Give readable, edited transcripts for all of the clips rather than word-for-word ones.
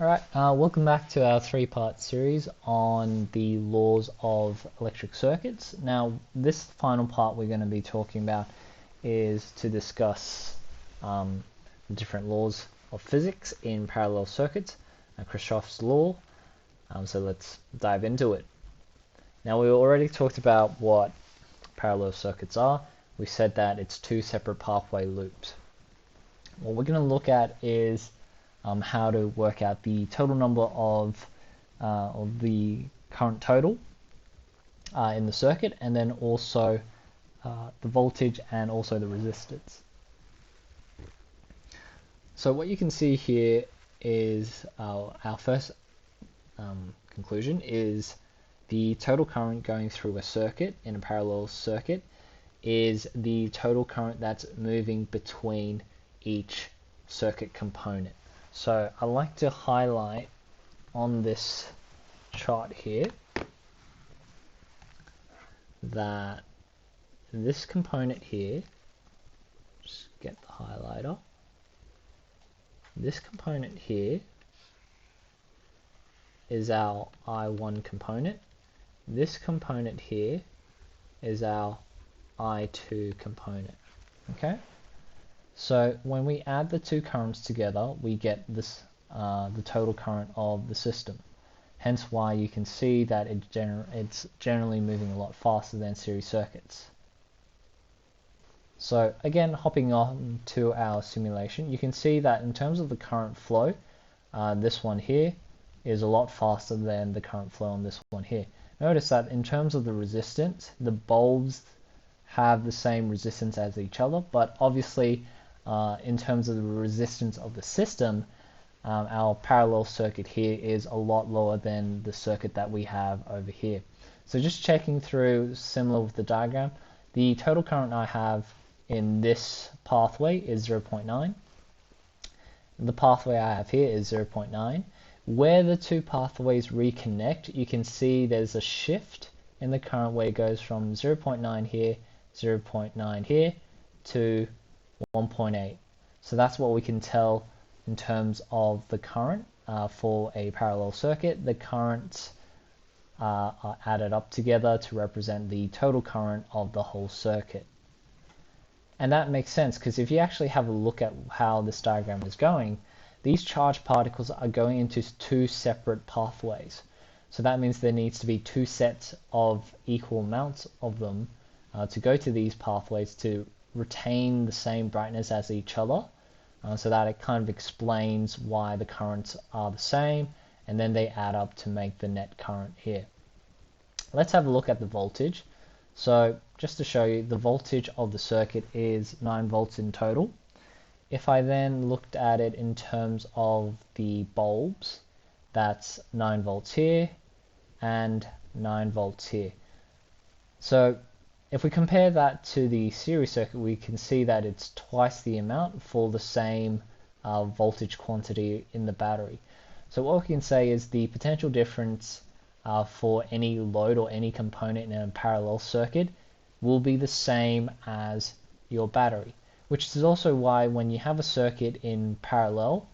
Alright, welcome back to our three-part series on the laws of electric circuits. Now, this final part we're going to be talking about is to discuss the different laws of physics in parallel circuits, Kirchhoff's law. So let's dive into it. Now, we already talked about what parallel circuits are. We said that it's two separate pathway loops. What we're going to look at is how to work out the total number of the current total in the circuit, and then also the voltage and also the resistance. So what you can see here is our first conclusion is the total current going through a circuit in a parallel circuit is the total current that's moving between each circuit component. So I like to highlight on this chart here that this component here, just get the highlighter, this component here is our I1 component, this component here is our I2 component, okay? So when we add the two currents together, we get this the total current of the system. Hence why you can see that it's generally moving a lot faster than series circuits. So again, hopping on to our simulation, you can see that in terms of the current flow, this one here is a lot faster than the current flow on this one here. Notice that in terms of the resistance, the bulbs have the same resistance as each other, but obviously in terms of the resistance of the system, our parallel circuit here is a lot lower than the circuit that we have over here. So just checking through, similar with the diagram, the total current I have in this pathway is 0.9. The pathway I have here is 0.9. Where the two pathways reconnect, you can see there's a shift in the current where it goes from 0.9 here, 0.9 here to 1.8. So that's what we can tell in terms of the current for a parallel circuit. The currents are added up together to represent the total current of the whole circuit. And that makes sense because if you actually have a look at how this diagram is going, these charged particles are going into two separate pathways. So that means there needs to be two sets of equal amounts of them to go to these pathways to retain the same brightness as each other, so that it kind of explains why the currents are the same, and then they add up to make the net current here. Let's have a look at the voltage. So just to show you, the voltage of the circuit is 9 volts in total. If I then looked at it in terms of the bulbs, that's 9 volts here and 9 volts here. So if we compare that to the series circuit, we can see that it's twice the amount for the same voltage quantity in the battery. So what we can say is the potential difference for any load or any component in a parallel circuit will be the same as your battery, which is also why when you have a circuit in parallel,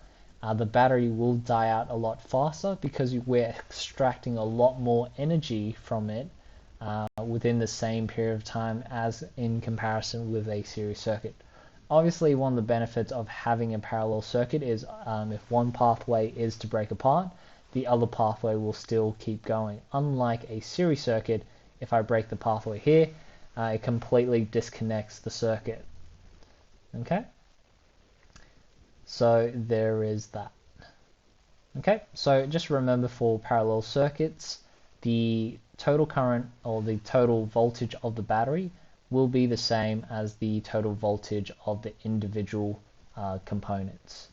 the battery will die out a lot faster because we're extracting a lot more energy from it within the same period of time as in comparison with a series circuit. Obviously, one of the benefits of having a parallel circuit is if one pathway is to break apart, the other pathway will still keep going. Unlike a series circuit, if I break the pathway here, it completely disconnects the circuit. Okay? So there is that. Okay, so just remember for parallel circuits, the total current or the total voltage of the battery will be the same as the total voltage of the individual components.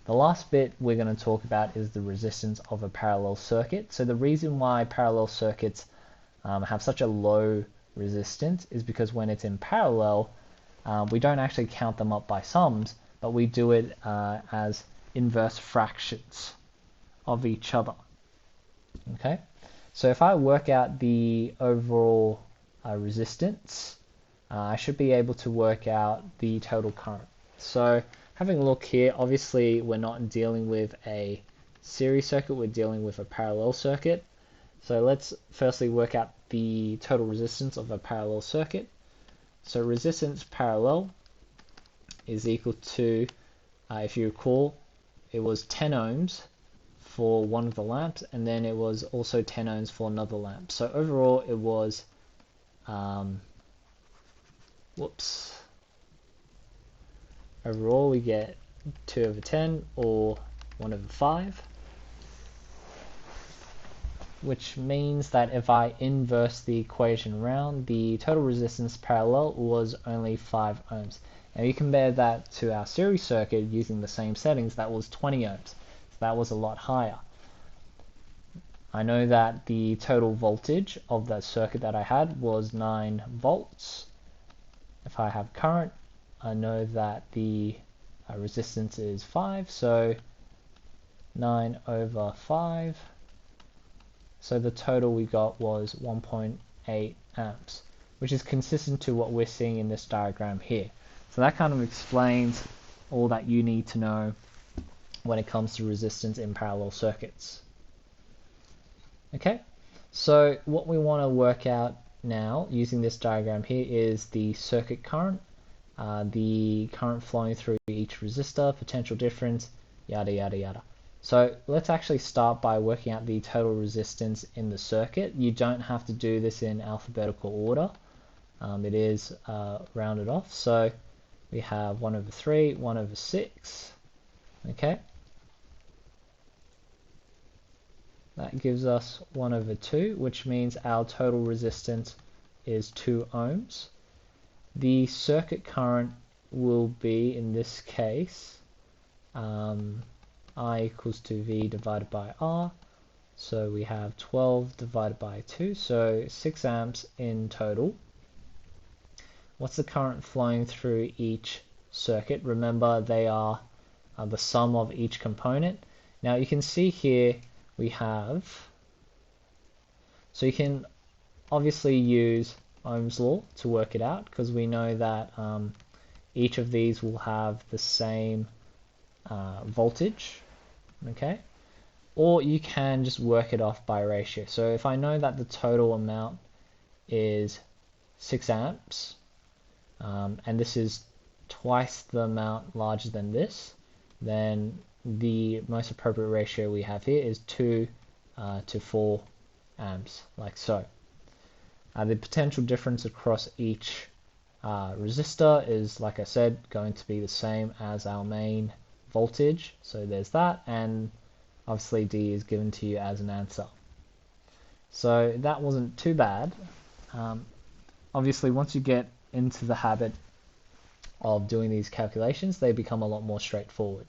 The last bit we're going to talk about is the resistance of a parallel circuit. So the reason why parallel circuits have such a low resistance is because when it's in parallel, we don't actually count them up by sums, but we do it as inverse fractions of each other. Okay, so if I work out the overall resistance, I should be able to work out the total current. So having a look here, obviously we're not dealing with a series circuit, we're dealing with a parallel circuit. So let's firstly work out the total resistance of a parallel circuit. So resistance parallel is equal to, if you recall, it was 10 ohms for one of the lamps, and then it was also 10 ohms for another lamp. So overall it was, overall we get 2 over 10 or 1 over 5, which means that if I inverse the equation around, the total resistance parallel was only 5 ohms. Now you compare that to our series circuit using the same settings, that was 20 ohms. So that was a lot higher. I know that the total voltage of that circuit that I had was 9 volts. If I have current, I know that the resistance is 5, so 9 over 5. So the total we got was 1.8 amps, which is consistent to what we're seeing in this diagram here. So that kind of explains all that you need to know when it comes to resistance in parallel circuits. Okay, so what we want to work out now using this diagram here is the circuit current, the current flowing through each resistor, potential difference, yada yada yada. So let's actually start by working out the total resistance in the circuit. You don't have to do this in alphabetical order. It is rounded off. So we have 1 over 3, 1 over 6. Okay. That gives us 1 over 2, which means our total resistance is 2 ohms. The circuit current will be, in this case, I equals to V divided by R. So we have 12 divided by 2, so 6 amps in total. What's the current flowing through each circuit? Remember, they are the sum of each component. Now you can see here we have, so you can obviously use Ohm's law to work it out, because we know that each of these will have the same voltage, okay? Or you can just work it off by ratio. So if I know that the total amount is 6 amps, and this is twice the amount larger than this, then the most appropriate ratio we have here is 2 to 4 amps, like so. The potential difference across each resistor is, like I said, going to be the same as our main voltage. So there's that, and obviously D is given to you as an answer. So that wasn't too bad. Obviously, once you get into the habit of doing these calculations, they become a lot more straightforward.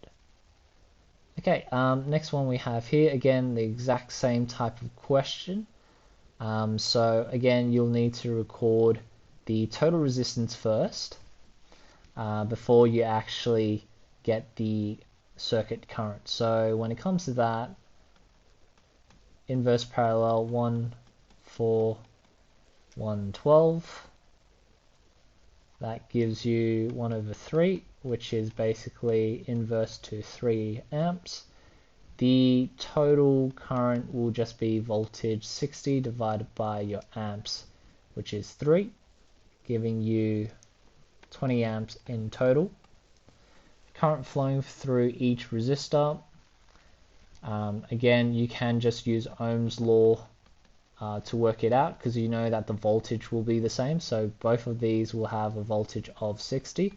Okay, next one we have here, again, the exact same type of question. So again, you'll need to record the total resistance first before you actually get the circuit current. So when it comes to that, inverse parallel 1, 4, 1, 12. That gives you 1 over 3, which is basically inverse to 3 amps. The total current will just be voltage 60 divided by your amps, which is 3, giving you 20 amps in total. Current flowing through each resistor. Again, you can just use Ohm's law to work it out, because you know that the voltage will be the same. So both of these will have a voltage of 60,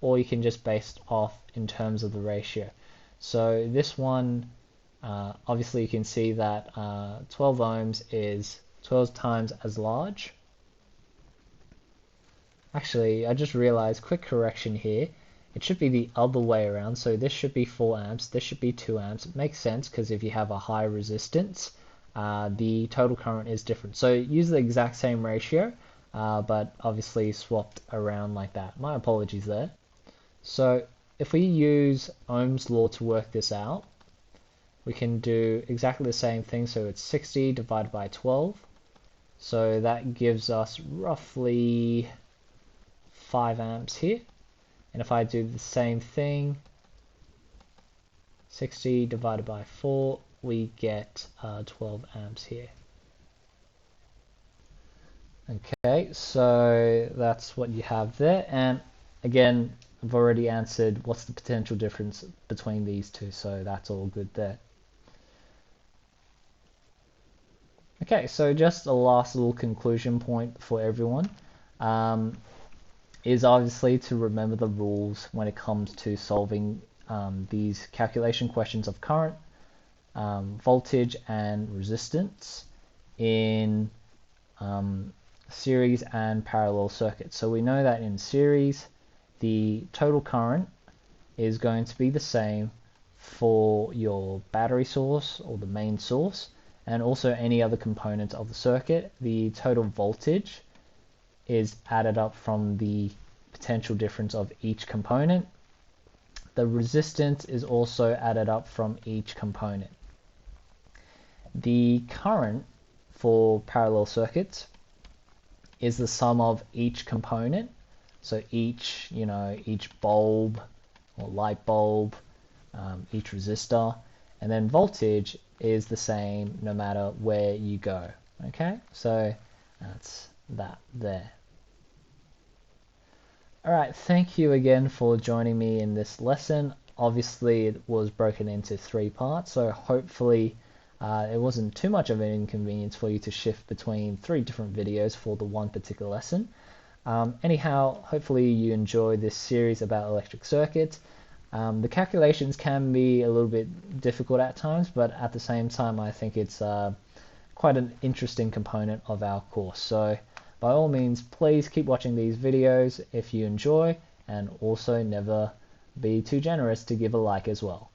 or you can just base it off in terms of the ratio. So this one, obviously you can see that 12 ohms is 12 times as large. Actually, I just realized, quick correction here, it should be the other way around. So this should be 4 amps, this should be 2 amps. It makes sense, because if you have a high resistance, the total current is different. So use the exact same ratio, but obviously swapped around like that. My apologies there. So if we use Ohm's law to work this out, we can do exactly the same thing. So it's 60 divided by 12. So that gives us roughly 5 amps here. And if I do the same thing, 60 divided by 4, we get 12 amps here. Okay, so that's what you have there. And again, I've already answered what's the potential difference between these two, so that's all good there. Okay, so just a last little conclusion point for everyone is obviously to remember the rules when it comes to solving these calculation questions of current, voltage, and resistance in series and parallel circuits. So we know that in series, the total current is going to be the same for your battery source or the main source, and also any other components of the circuit. The total voltage is added up from the potential difference of each component. The resistance is also added up from each component. The current for parallel circuits is the sum of each component. So each bulb or light bulb, each resistor, and then voltage is the same no matter where you go. Okay, so that's that there. Alright, thank you again for joining me in this lesson. Obviously it was broken into 3 parts, so hopefully it wasn't too much of an inconvenience for you to shift between 3 different videos for the one particular lesson. Anyhow, hopefully you enjoy this series about electric circuits. The calculations can be a little bit difficult at times, but at the same time I think it's quite an interesting component of our course. So by all means, please keep watching these videos if you enjoy, and also never be too generous to give a like as well.